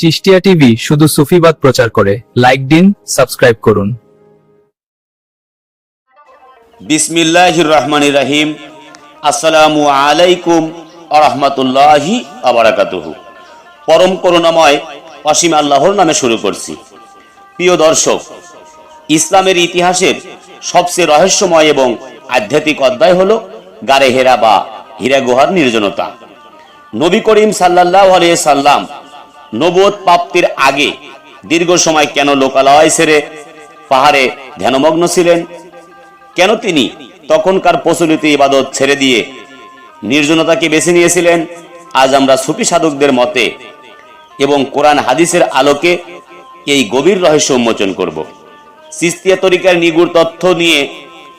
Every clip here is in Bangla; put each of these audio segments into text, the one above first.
চিশতিয়া টিভি শুধু সুফিবাদ প্রচার করে। লাইক দিন, সাবস্ক্রাইব করুন। বিসমিল্লাহির রহমানির রহিম। আসসালামু আলাইকুম ওয়া রাহমাতুল্লাহি ওয়া বারাকাতুহু। পরম করুণাময় অসীম আল্লাহর নামে শুরু করছি। প্রিয় দর্শক, ইসলামের ইতিহাসের সবচেয়ে রহস্যময় এবং আধ্যাত্মিক অধ্যায় হলো গারে হেরা বা হীরা গুহার নির্জনতা। নবী করিম সাল্লাল্লাহু আলাইহি সাল্লাম নবুয়ত প্রাপ্তির আগে দীর্ঘ সময় কেন লোকালয় ছেড়ে পাহাড়ে ধ্যানমগ্ন ছিলেন? কেন তিনি তখনকার প্রচলিত ইবাদত ছেড়ে দিয়ে নির্জনতাকে বেছে নিয়েছিলেন? আজ আমরা সুফি সাধকদের মতে এবং কোরআন হাদিসের আলোকে এই গভীর রহস্য উন্মোচন করব। চিশতিয়া তরিকার নিগুড় তথ্য নিয়ে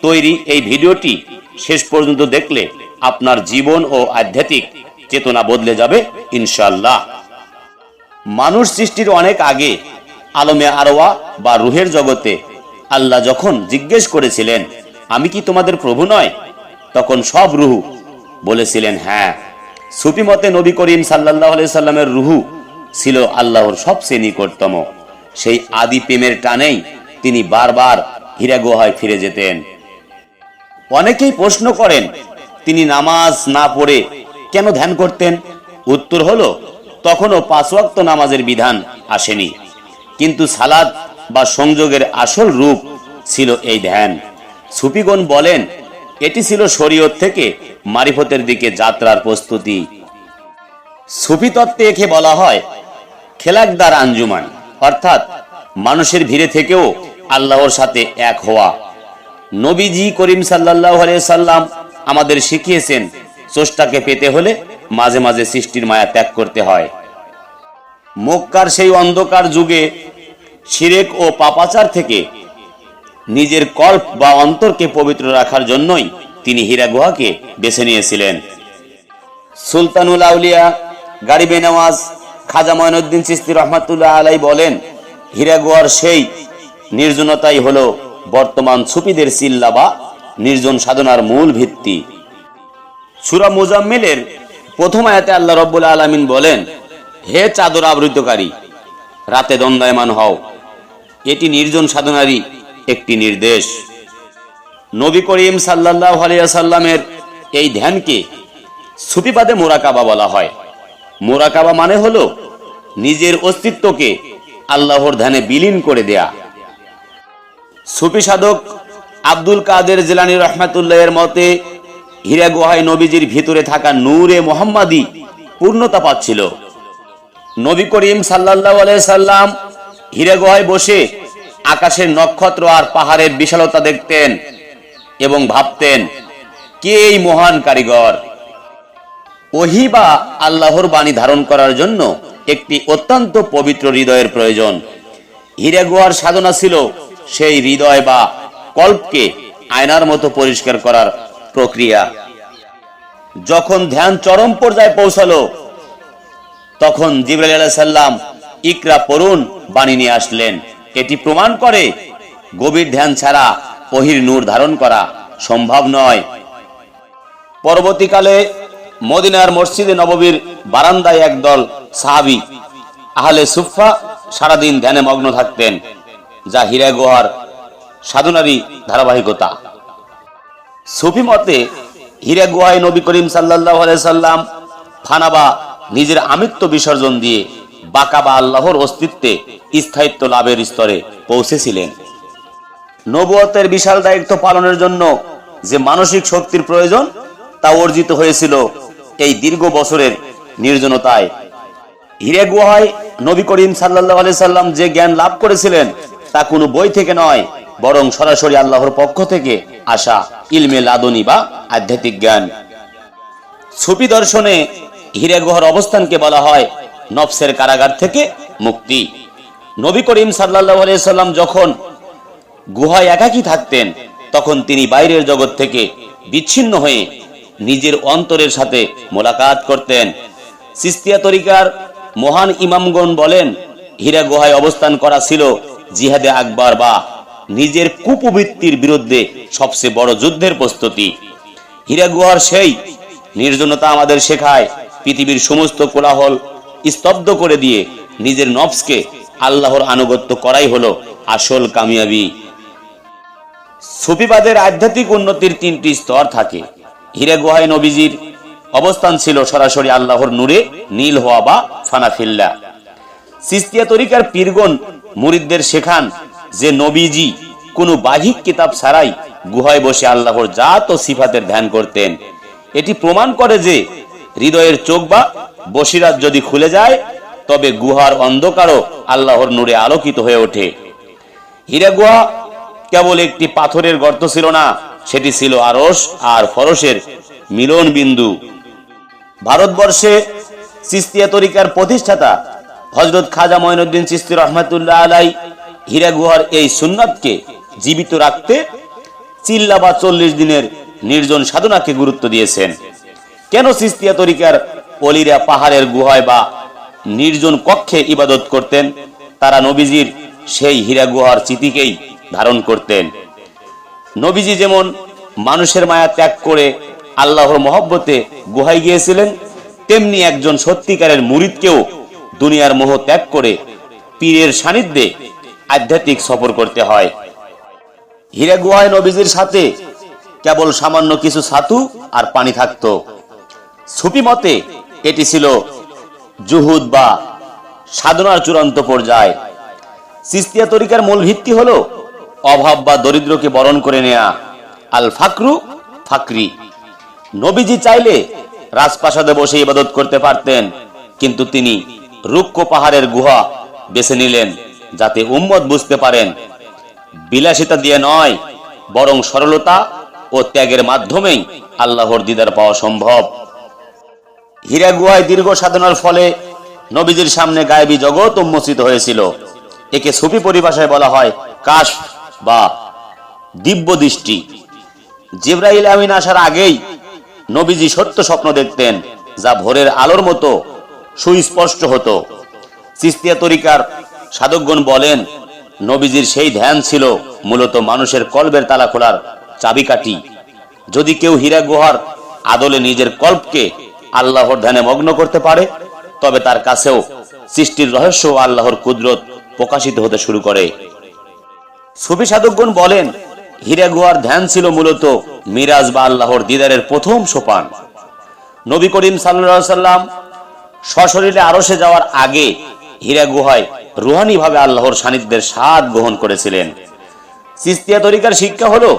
তৈরি এই ভিডিওটি শেষ পর্যন্ত দেখলে আপনার জীবন ও আধ্যাত্মিক চেতনা বদলে যাবে ইনশাআল্লাহ। মানুষ সৃষ্টির অনেক আগে আলমে আরওয়া বা রুহের জগতে আল্লাহ যখন জিজ্ঞেস করেছিলেন, আমি কি তোমাদের প্রভু নয়? তখন সব রুহু বলেছিলেন হ্যাঁ। সুফি মতে নবী করিম সাল্লাল্লাহু আলাইহি সাল্লামের রুহু ছিল আল্লাহর সবচেয়ে নিকটতম। সেই আদি প্রেমের টানেই তিনি বারবার হীরা গুহায় ফিরে যেতেন। অনেকেই প্রশ্ন করেন, তিনি নামাজ না পড়ে কেন ধ্যান করতেন? উত্তর হলো, তখনও 5 ওয়াক্ত নামাজের বিধান আসেনি, কিন্তু সালাত বা সংযোগের আসল রূপ ছিল এই ধ্যান। সুফিগণ বলেন, এটি ছিল শরীয়ত থেকে মারিফতের দিকে যাত্রার প্রস্তুতি। সুফি তত্ত্বে একে বলা হয় খেলাকদার আঞ্জুমান, অর্থাৎ মানুষের ভিড়ে থেকেও আল্লাহর সাথে এক হওয়া। নবীজি করিম সাল্লাল্লাহু আলাইহি সাল্লাম আমাদের শিখিয়েছেন, স্রষ্টাকে পেতে হলে মাঝে মাঝে সৃষ্টির মায়া ত্যাগ করতে হয়। মক্কার সেই অন্ধকার যুগে শিরক ও পাপাচার থেকে নিজের কল্প বা অন্তরকে পবিত্র রাখার জন্যই তিনি হীরা গুহাকে বেছে নিয়েছিলেন। সুলতানুল আউলিয়া গারিবে নওয়াজ খাজা মঈনুদ্দিন চিশতি রহমাতুল্লাহ আলাইহি বলেন, হীরা গুহার সেই নির্জনতাই হলো বর্তমান সুফিদের চিল্লা বা নির্জন সাধনার মূল ভিত্তি। সূরা মুজাম্মিলের প্রথম আয়াতে আল্লাহ রাব্বুল আলামিন বলেন, হে চাদর আবৃতকারী, রাতে দণ্ডায়মান হও। এটি নির্জন সাধনারই একটি নির্দেশ। নবী করিম সাল্লাল্লাহু আলাইহি সাল্লামের এই ধ্যানকে সুফিবাদে মুরাকাবা বলা হয়। মুরাকাবা মানে হলো নিজের অস্তিত্বকে আল্লাহর ধ্যানে বিলীন করে দেয়া। সুফি সাধক আব্দুল কাদের জিলানী রাহমাতুল্লাহের মতে হীরা গুহায় নবীজির ভিতরে থাকা নূরে মুহাম্মাদি পূর্ণতা পাচ্ছিল। নবী করিম সাল্লাল্লাহু আলাইহি সাল্লাম হীরা গুহায় বসে আকাশের নক্ষত্র আর পাহাড়ের বিশালতা দেখতেন এবং ভাবতেন, কে এই মহান কারিগর? ওহী বা আল্লাহর বাণী ধারণ করার জন্য একটি অত্যন্ত পবিত্র হৃদয়ের প্রয়োজন। হীরা গুহার সাধনা ছিল সেই হৃদয় বা কল্পকে আয়নার মতো পরিষ্কার করার প্রক্রিয়া। যখন ধ্যান চরম পর্যায়ে পৌঁছালো, তখন জিবরাইল আলাইহিস সালাম ইকরা পড়ুন বাণী নিয়ে আসলেন। এটি প্রমাণ করে গভীর ধ্যান ছাড়া ওহীর নূর ধারণ করা সম্ভব নয়। পরবর্তীকালে মদিনার মসজিদে নববীর বারান্দায় একদল সাহাবী আহলে সুফফা সারাদিন ধ্যানে মগ্ন থাকতেন, যা হীরা গুহার সাধনারই ধারাবাহিকতা। সুফি মতে হীরা গুহায় নবী করিম সাল্লাল্লাহু আলাইহি সাল্লাম ফানা বা নিজের আমিত্ব বিসর্জন দিয়ে বাকা বা আল্লাহর অস্তিত্বে স্থায়িত্ব লাভের স্তরে পৌঁছেছিলেন। নবুয়তের বিশাল দায়িত্ব পালনের জন্য যে মানসিক শক্তির প্রয়োজন, তা অর্জিত হয়েছিল এই দীর্ঘ বছরের নির্জনতায়। হীরা গুহায় নবী করিম সাল্লাল্লাহু আলাইহি সাল্লাম যে জ্ঞান লাভ করেছিলেন, তা কোনো বই থেকে নয়, বরং সরাসরি আল্লাহর পক্ষ থেকে আসা ইলমে লাদুনী বা আধ্যাত্মিক জ্ঞান। সুফি দর্শনে হীরা গুহার অবস্থানকে বলা হয় নফসের কারাগার থেকে মুক্তি। নবী করিম সাল্লাল্লাহু আলাইহি সাল্লাম যখন গুহায় একাকী থাকতেন, তখন তিনি বাইরের জগৎ থেকে বিচ্ছিন্ন হয়ে নিজের অন্তরের সাথে মোলাকাত করতেন। চিশতিয়া তরিকার মহান ইমামগণ বলেন, হীরা গুহায় অবস্থান করা ছিল জিহাদে আকবর বা নিজের কুপ্রবৃত্তির বিরুদ্ধে সবচেয়ে বড় যুদ্ধের প্রস্তুতি। হীরা গুহার সেই নির্জনতা আমাদের শেখায় পৃথিবীর সমস্ত কোলাহল স্তব্ধ করে দিয়ে নিজের নফসকে আল্লাহর আনুগত্য করাই হলো আসল কামিয়াবি। সুফিবাদের আধ্যাত্মিক উন্নতির তিনটি স্তর থাকে। হীরা গুহায় নবীজির অবস্থান ছিল সরাসরি আল্লাহর নূরে নীল হওয়া বা ফানাফিল্লা। চিশতিয়া তরিকার পীরগণ মুরিদদের শেখান যে নবীজি কোনো বাহ্যিক কিতাব ছাড়াই গুহায় বসে আল্লাহর জাত ও সিফাতের ধ্যান করতেন। এটি প্রমাণ করে যে হৃদয়ের চোখ বা বসিরাত যদি খুলে যায় তবে গুহার অন্ধকারও আল্লাহর নূরে আলোকিত হয়ে ওঠে। হীরা গুহা কেবল একটি পাথরের গর্ত ছিল না, সেটি ছিল আরশ আর ফরশের মিলন বিন্দু। ভারতবর্ষে চিশতিয়া তরিকার প্রতিষ্ঠাতা হযরত খাজা মঈনুদ্দিন চিশতি রহমাতুল্লাহ আলাই হীরা গুহার এই সুন্নাতকে জীবিত রাখতে চিল্লা বা 40 দিনের নির্জন সাধনাকে গুরুত্ব দিয়েছেন। কেন চিশতিয়া তরিকার ওলিরা পাহাড়ের গুহায় বা নির্জন কক্ষে ইবাদত করতেন? তারা নবীজির সেই হীরা গুহার চিতিকেই ধারণ করতেন। নবীজি যেমন মানুষের মায়া ত্যাগ করে আল্লাহর মহব্বতে গুহায় গিয়েছিলেন, তেমনি একজন সত্যিকারের মুরিদকেও দুনিয়ার মোহ ত্যাগ করে পীরের সান্নিধ্যে আধ্যাত্মিক সফর করতে হয়। হীরা গুহায় নবীজির সাথে কেবল সামান্য কিছু ছাতু আর পানি থাকতো। সুফি মতে এটি ছিল জুহুদ বা সাধনার চূড়ান্ত পর্যায়। চিশতিয়া তরিকার মূল ভিত্তি হলো অভাব বা দরিদ্রকে বরণ করে নেয়া, আল ফাকরু ফাকরি। নবীজি চাইলে রাজপ্রাসাদে বসে ইবাদত করতে পারতেন, কিন্তু তিনি রুক্ষ পাহাড়ের গুহা বেছে নিলেন যাতে উম্মত বুঝতে পারেন বিলাসিতা দিয়ে নয়, বরং সরলতা ও ত্যাগের মাধ্যমেই আল্লাহর দিদার পাওয়া সম্ভব। হীরা গুহায় দীর্ঘ সাধনার ফলে নবীজির সামনে গায়েবী জগৎ উন্মোচিত হয়েছিল। একে সুফি পরিভাষায় বলা হয় কাশফ বা দিব্য দৃষ্টি। জিবরাইল আমিন আসার আগেই নবীজি সত্য স্বপ্ন দেখতেন, যা ভোরের আলোর মতো সুস্পষ্ট হতো। চিশতিয়া তরিকার সাধকগণ বলেন, নবীজির সেই ধ্যান ছিল মূলত মানুষের কলবের তালা খোলার চাবিকাঠি। যদি কেউ হীরা গুহার আদলে নিজের কল্পকে আল্লাহর ধ্যানে মগ্ন করতে পারে, তবে তার কাছেও সৃষ্টির রহস্য ও আল্লাহর কুদরত প্রকাশিত হতে শুরু করে। সুফি সাধকগণ বলেন, হীরা গুহার ধ্যান ছিল মূলত মিরাজ বা আল্লাহর দিদারের প্রথম সোপান। নবী করিম সাল্লাল্লাহু আলাইহি সাল্লাম সশরীরে আরশে যাওয়ার আগে হীরা গুহায় রুহানি ভাবে আল্লাহর সান্নিধ্যের স্বাদ গ্রহণ করেছিলেন। চিশতিয়া তরিকার শিক্ষা হলো,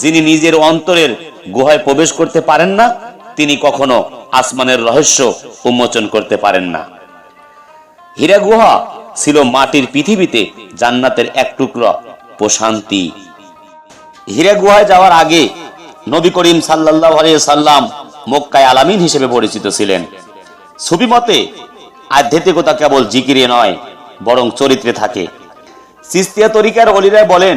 যিনি নিজের অন্তরের গুহায় প্রবেশ করতে পারেন না, তিনি কখনো আসমানের রহস্য উন্মোচন করতে পারেন না। হীরা গুহা ছিল মাটির পৃথিবীতে জান্নাতের এক টুকরা প্রশান্তি। হীরা গুহায় যাওয়ার আগে নবী করিম সাল্লাল্লাহু আলাইহি সাল্লাম মক্কায় আলামিন হিসেবে পরিচিত ছিলেন। সুফি মতে আধ্যাত্মিকতা কেবল জিকিরে নয়, বরং চরিত্রে থাকে। চিশতিয়া তরিকার ওলিরা বলেন,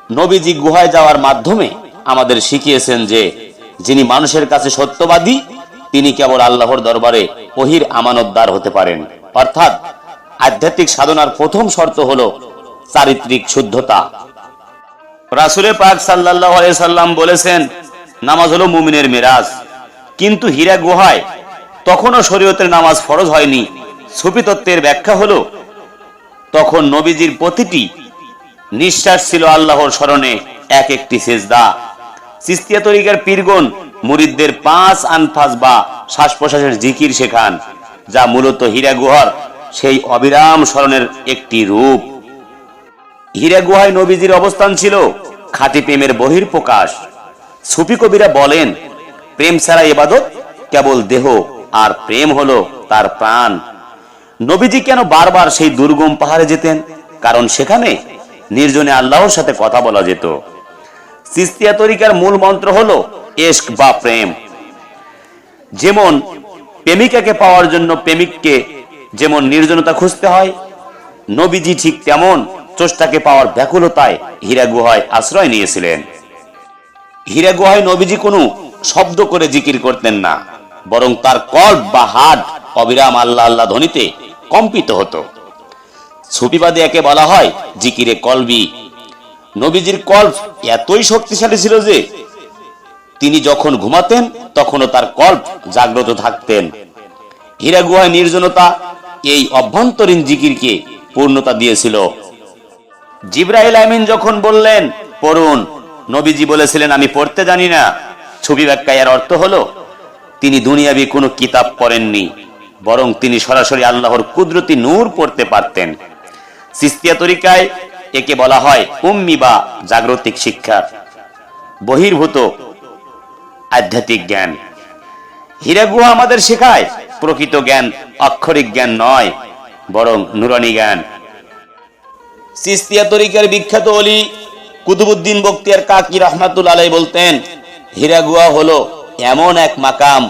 নবীজি গুহায় যাওয়ার মাধ্যমে আমাদের শিখিয়েছেন যে যিনি মানুষের কাছে সত্যবাদী, তিনি কেবল আল্লাহর দরবারে ওহির আমানতদার হতে পারেন। অর্থাৎ আধ্যাত্মিক সাধনার প্রথম শর্ত হলো চারিত্রিক শুদ্ধতা। রাসূলে পাক সাল্লাল্লাহু আলাইহি সাল্লাম বলেছেন, নামাজ হলো মুমিনের মিরাজ। কিন্তু হীরা গুহায় তখনও শরীয়তের নামাজ ফরজ হয়নি। সুফি তত্ত্বের ব্যাখ্যা হলো, তখন নবীজির প্রতিটি নিঃশ্বাস ছিল আল্লাহর স্মরণে এক একটি সেজদা। চিশতিয়া তরিকার পীরগণ মুরিদদের 5 আনফাস বা শ্বাস প্রশ্বাসের জিকির শেখান, যা মূলত হীরা গুহার সেই অবিরাম স্মরণের একটি রূপ। হীরা গুহায় নবীজির অবস্থান ছিল খাঁটি প্রেমের বহিঃপ্রকাশ। সুফি কবিরা বলেন, প্রেম ছাড়া ইবাদত কেবল দেহ, আর প্রেম হলো তার প্রাণ। নবীজি কেন বারবার সেই দুর্গম পাহাড়ে যেতেন? কারণ সেখানে নির্জনে আল্লাহর সাথে কথা বলা যেত। চিশতিয়া তরিকার মূল মন্ত্র হলো ইশক বা প্রেম। যেমন প্রেমিকাকে পাওয়ার জন্য প্রেমিককে যেমন নির্জনতা খুঁজতে হয়, নবীজি ঠিক তেমন স্রষ্টাকে পাওয়ার ব্যাকুলতায় হীরা গুহায় আশ্রয় নিয়েছিলেন। হীরা গুহায় নবীজি কোনো শব্দ করে জিকির করতেন না, বরং তার কল্প বা হাট অবিরাম আল্লাহ আল্লাহ ধ্বনিতে কম্পিত হতো। সুফিবাদে একে বলা হয় জিকিরে কলবি। নবীজির কল্প এতই শক্তিশালী ছিল যে তিনি যখন ঘুমাতেন তখনও তার কল্প জাগ্রত থাকতেন। হীরা গুহায় নির্জনতা এই অভ্যন্তরীণ জিকিরকে পূর্ণতা দিয়েছিল। জিবরাইল আমিন যখন বললেন পড়ুন, নবীজি বলেছিলেন আমি পড়তে জানি না। ছবি ব্যাখ্যায় এর অর্থ হলো তিনি দুনিয়াবি কোনো কিতাব পড়েননি, বরং তিনি সরাসরি আল্লাহর কুদরতি নূর পড়তে পারতেন। চিশতিয়া তরিকায় একে বলা হয় উম্মি বা জাগতিক শিক্ষা, বহির্ভূত আধ্যাত্মিক জ্ঞান। হীরা গুহা আমাদের শেখায় প্রকৃত জ্ঞান অক্ষরিক জ্ঞান নয়, বরং নুরানি জ্ঞান। চিশতিয়া তরিকার বিখ্যাত ওলি কুতুবউদ্দিন বখতিয়ার কাকি রাহমাতুল্লাহ আলাইহি বলতেন, হীরা গুহা হলো এমন এক মাকাম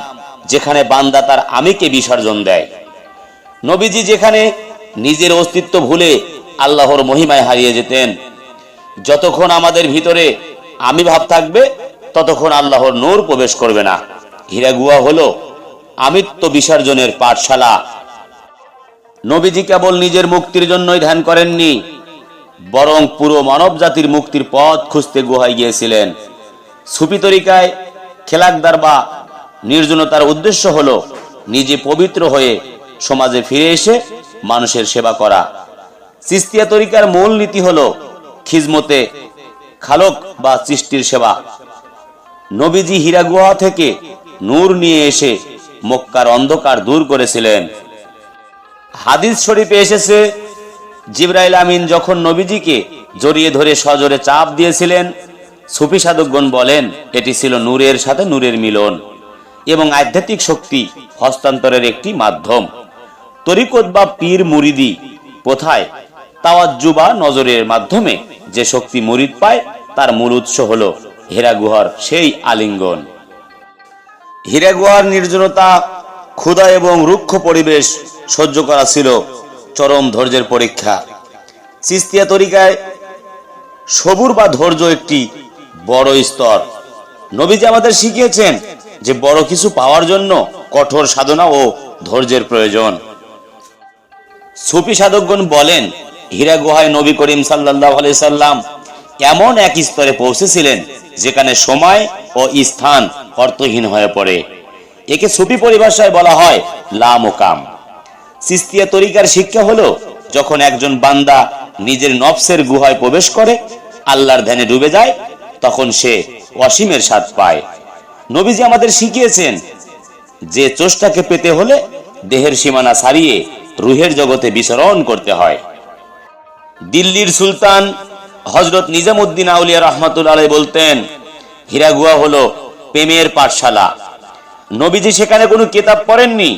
যেখানে বান্দা তার আমিকে বিসর্জন দেয়। নবীজি যেখানে নিজের অস্তিত্ব ভুলে আল্লাহর মহিমায় হারিয়ে যেতেন। যতক্ষণ আমাদের ভিতরে আমি ভাব থাকবে ততক্ষণ আল্লাহর নূর প্রবেশ করবে না। হীরা গুহা হলো আমিত্ব বিসর্জনের পাঠশালা। নবীজি কেবল নিজের মুক্তির জন্যই ধ্যান করেননি, বরং পুরো মানব জাতির মুক্তির পথ খুঁজতে গুহায় গিয়েছিলেন। সুফি তরিকায় খেলাকদার বা নির্জনতার উদ্দেশ্য হলো নিজে পবিত্র হয়ে সমাজে ফিরে এসে মানুষের সেবা করা। চিশতিয়া তরিকার মূল নীতি হলো খিজমতে খালক বা সৃষ্টির সেবা। নবীজি হীরা গুহা থেকে নূর নিয়ে এসে মক্কার অন্ধকার দূর করেছিলেন। হাদিস শরীফে এসেছে, জিবরাইল আমিন যখন নবীজিকে জড়িয়ে ধরে সজোরে চাপ দিয়েছিলেন, সুফি সাধকগণ বলেন এটি ছিল নূরের সাথে নূরের মিলন এবং আধ্যাত্মিক শক্তি হস্তান্তরের একটি মাধ্যম। তরিকত বা পীর মুরিদি প্রথায় তাওয়াজ্জু বা নজরের মাধ্যমে যে শক্তি মুরিদ পায় তার মূল উৎস হলো হীরা গুহার সেই আলিঙ্গন। হীরা গুহার নির্জনতা, ক্ষুধা এবং রুক্ষ পরিবেশ সহ্য করা ছিল চরম ধৈর্যের পরীক্ষা। চিশতিয়া তরিকায় সবুর বা ধৈর্য একটি বড় স্তর। নবীজি আমাদের শিখিয়েছেন যে বড় কিছু পাওয়ার জন্য কঠোর সাধনা ও ধৈর্যের প্রয়োজন। সুফি সাধকগণ বলেন হীরা গুহায় নবী করিম সাল্লাল্লাহু আলাইহি সাল্লাম এমন এক স্তরে পৌঁছেছিলেন যেখানে সময় ও স্থান অর্থহীন হয়ে পড়ে। একে সুফি পরিভাষায় বলা হয় লা মুকাম। চিশতিয়া তরিকার শিক্ষা হলো যখন একজন বান্দা নিজের নফসের গুহায় প্রবেশ করে, আল্লাহর ধ্যানে ডুবে যায়, তখন সে অসীমের স্বাদ পায়। নবীজি আমাদের শিখিয়েছেন যে চোষটাকে পেতে হলে দেহের সীমানা ছাড়িয়ে রুহের জগতে বিচরণ করতে হয়। দিল্লির সুলতান হযরত নিজামউদ্দিন আউলিয়া রাহমাতুল্লাহ আলাইহি বলতেন, হীরা গুহা হলো প্রেমের পাঠশালা। নবীজি সেখানে কোনো কিতাব পড়েননি,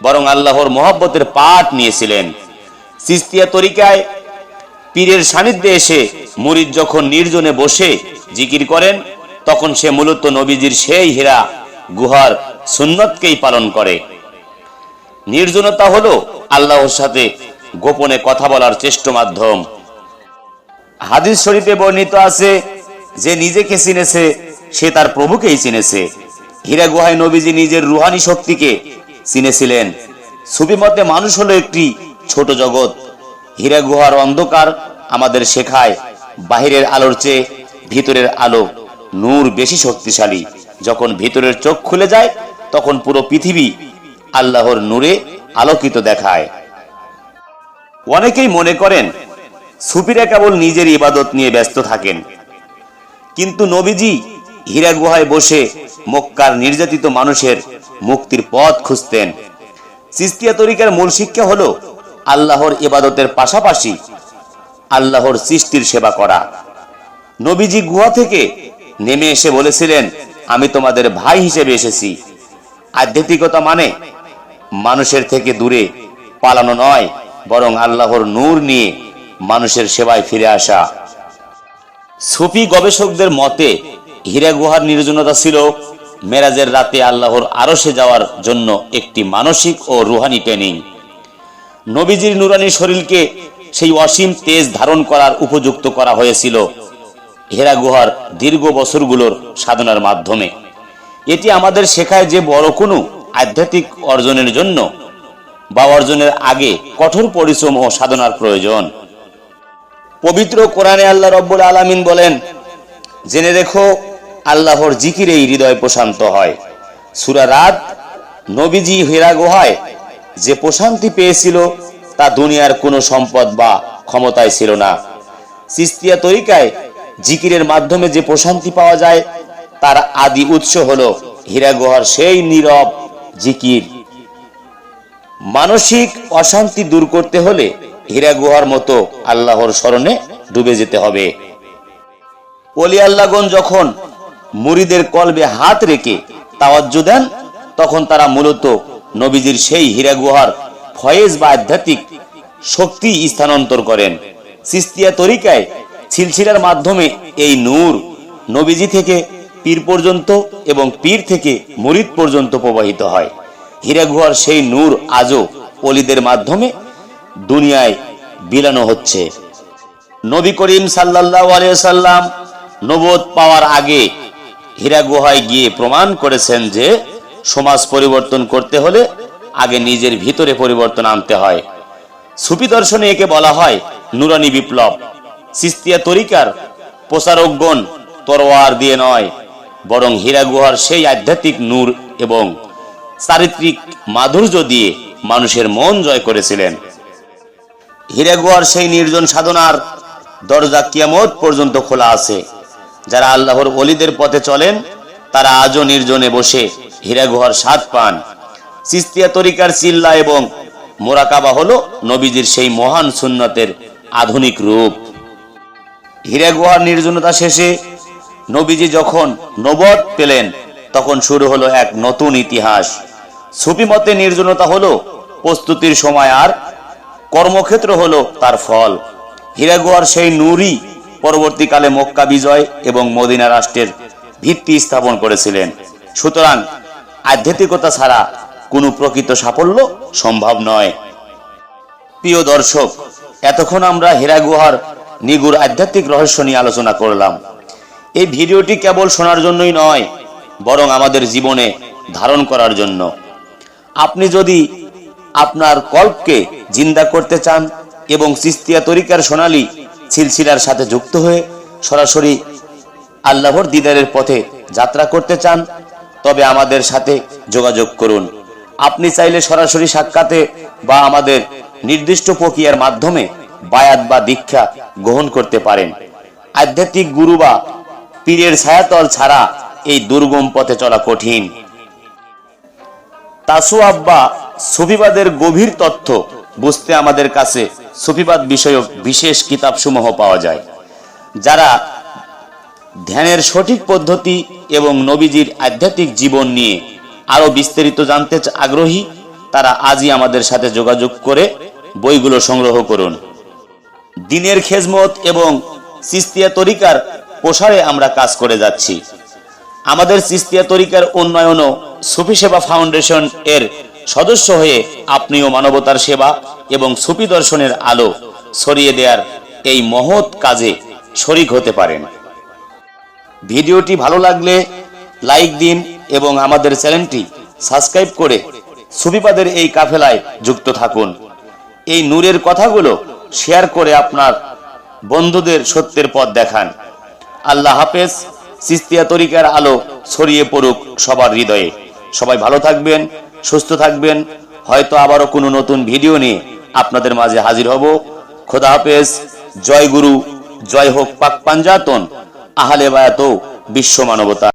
বরং আল্লাহর মহব্বতের পাঠ নিয়েছিলেন। চিশতিয়া তরিকায় পীরের সান্নিধ্যে এসে মুরিদ যখন নির্জনে বসে জিকির করেন, তখন সে মূলত নবীজির সেই হীরা গুহার সুন্নতকেই পালন করে। নির্জনতা হলো আল্লাহর সাথে গোপনে কথা বলার শ্রেষ্ঠ মাধ্যম। হাদিস শরীফে বর্ণিত আছে যে নিজেকে চিনেছে সে তার প্রভুকেই চিনেছে। হীরা গুহায় নবীজি নিজের রুহানি শক্তিকে চিনেছিলেন। সুফি মতে মানুষ হলো একটি ছোট জগৎ। হীরা গুহার অন্ধকার আমাদের শেখায় বাহিরের আলোর চেয়ে ভিতরের আলো নূর বেশি শক্তিশালী। যখন ভিতরের চোখ খুলে যায় তখন পুরো পৃথিবী আল্লাহর নূরে আলোকিত দেখায়। অনেকেই মনে করেন সুফিরা কেবল নিজের ইবাদত নিয়ে ব্যস্ত থাকেন, কিন্তু নবীজি হীরা গুহায় বসে মক্কার নির্যাতিত মানুষের মুক্তির পথ খুঁজতেন। চিশতিয়া তরিকার মূল শিক্ষা হলো আল্লাহর ইবাদতের পাশাপাশি আল্লাহর সৃষ্টির সেবা করা। নবীজি গুহা থেকে নেমে এসে বলেছিলেন, আমি তোমাদের ভাই হিসেবে এসেছি। আধ্যাত্মিকতা মানে মানুষের থেকে দূরে পালানো নয়, বরং আল্লাহর নূর নিয়ে মানুষের সেবায় ফিরে আসা। সুফি গবেষকদের মতে হীরা গুহার নির্জনতা ছিল মেরাজের রাতে আল্লাহর আরশে যাওয়ার জন্য একটি মানসিক ও রুহানি ট্রেনিং। নবীজির নুরানি শরীরকে সেই অসীম তেজ ধারণ করার উপযুক্ত করা হয়েছিল হীরা গুহার দীর্ঘ বছরগুলোর সাধনার মাধ্যমে। এটি আমাদের শেখায় যে বড় কোনো আধ্যাত্মিক অর্জনের জন্য বা অর্জনের আগে কঠোর পরিশ্রম ও সাধনার প্রয়োজন। পবিত্র কোরআনে আল্লাহ রব্বুল আলামিন বলেন, জেনে রেখো আল্লাহর জিকিরেই হৃদয় প্রশান্ত হয়। সূরা রাদ। নবীজি হীরা গুহায় যে প্রশান্তি পেয়েছিল তা দুনিয়ার কোনো সম্পদ বা ক্ষমতায় ছিল না। চিশতিয়া তরিকায় জিকিরের মাধ্যমে যে প্রশান্তি পাওয়া যায় তার আদি উৎস হলো হীরা গুহার সেই নীরব জিকির। মানসিক অশান্তি দূর করতে হলে হীরা গুহার মতো আল্লাহর স্মরণে ডুবে যেতে হবে। ওলি আল্লাহগণ যখন মুরিদের কলবে হাত রেখে তাওয়াজ্জু দেন তখন তারা মূলত নবীজির সেই হীরা গুহার ফয়েজ বা আধ্যাত্মিক শক্তি স্থানান্তর করেন। চিশতিয়া তরিকায় সিলসিলার মাধ্যমে এই নূর নবীজি থেকে পীর পর্যন্ত এবং পীর থেকে মুরিদ পর্যন্ত প্রবাহিত হয়। হীরা গুহার সেই নূর আজও ওলিদের মাধ্যমে দুনিয়ায় বিলানো হচ্ছে। নবী করিম সাল্লাল্লাহু আলাইহি সাল্লাম নবুয়ত পাওয়ার আগে হীরা গুহায় গিয়ে প্রমাণ করেছেন যে সমাজ পরিবর্তন করতে হলে আগে নিজের ভিতরে পরিবর্তন আনতে হয়। সুফি দর্শনে একে বলা হয় নুরানি বিপ্লব। চিশতিয়া তরিকার প্রচারকগণ তরোয়ার দিয়ে নয় বরং হীরা গুহার সেই আধ্যাত্মিক নূর এবং চারিত্রিক মাধুর্য দিয়ে মানুষের মন জয় করেছিলেন। হীরা গুহার সেই নির্জন সাধনার দরজা কিয়ামত পর্যন্ত খোলা আছে। যারা আল্লাহর ওলিদের পথে চলেন তারা আজও নির্জনে বসে হীরা গুহার স্বাদ পান। চিশতিয়া তরিকার চিল্লা এবং মোরাকাবা হলো নবীজির সেই মহান সুন্নতের আধুনিক রূপ। হীরা গুহার নির্জনতা শেষে নবীজি যখন নবুয়ত পেলেন তখন শুরু হলো এক নতুন ইতিহাস। সুফি মতে নির্জনতা হলো প্রস্তুতির সময় আর কর্মক্ষেত্র হলো তার ফল। হীরা গুহার সেই নূরই পরবর্তীকালে মক্কা বিজয় এবং মদিনা রাষ্ট্রের ভিত্তি স্থাপন করেছিলেন। সুতরাং আধ্যাত্মিকতা ছাড়া কোনো প্রকৃত সাফল্য সম্ভব নয়। প্রিয় দর্শক, এতক্ষণ আমরা হীরা গুহার নিগুড় আধ্যাত্মিক রহস্য নিয়ে আলোচনা করলাম। এই ভিডিওটি কেবল শোনার জন্যই নয় বরং আমাদের জীবনে ধারণ করার জন্য। আপনি যদি আপনার কল্পকে জিন্দা করতে চান এবং চিশতিয়া তরিকার সোনালী সিলসিলার সাথে যুক্ত হয়ে সরাসরি আল্লাহর দিদারের পথে যাত্রা করতে চান তবে আমাদের সাথে যোগাযোগ করুন। আপনি চাইলে সরাসরি সাক্ষাতে বা আমাদের নির্দিষ্ট প্রক্রিয়ার মাধ্যমে বায়াত বা দীক্ষা গ্রহণ করতে পারেন। আধ্যাত্মিক গুরু বা পীরের ছায়াতল ছাড়া এই দুর্গম পথে চলা কঠিন। তাসওয়াফ বা সুফিবাদের গভীর তথ্য বুঝতে আমাদের কাছে সুফিবাদ বিষয়ক বিশেষ কিতাবসমূহ পাওয়া যায়। যারা ধ্যানের সঠিক পদ্ধতি এবং নবীজির আধ্যাত্মিক জীবন নিয়ে আরো বিস্তারিত জানতে আগ্রহী তারা আজই আমাদের সাথে যোগাযোগ করে বইগুলো সংগ্রহ করুন। দ্বীনের খেজমত এবং চিশতিয়া তরিকার প্রসারে আমরা কাজ করে যাচ্ছি। আমাদের চিশতিয়া তরিকার উন্নয়ন ও সুফি সেবা ফাউন্ডেশন এর সদস্য হয়ে আপনিও মানবতার সেবা এবং সুফি দর্শনের আলো ছড়িয়ে দেওয়ার এই মহৎ কাজে শরীক হতে পারেন। ভিডিওটি ভালো লাগলে লাইক দিন এবং আমাদের চ্যানেলটি সাবস্ক্রাইব করে সুফিবাদের এই কাফেলায় যুক্ত থাকুন। এই নূরের কথাগুলো শেয়ার করে আপনার বন্ধুদের সত্যের পথ দেখান। আল্লাহ হাফেজ। চিশতিয়া তরিকার আলো ছড়িয়ে পড়ুক সবার হৃদয়ে। সবাই ভালো থাকবেন, সুস্থ থাকবেন। হয়তো আবারও কোনো নতুন ভিডিও নিয়ে আপনাদের মাঝে হাজির হব। খোদা হাফেজ। জয় গুরু, জয় হোক পাক পাঞ্জাতন, আহলে বায়াত ও বিশ্ব মানবতা।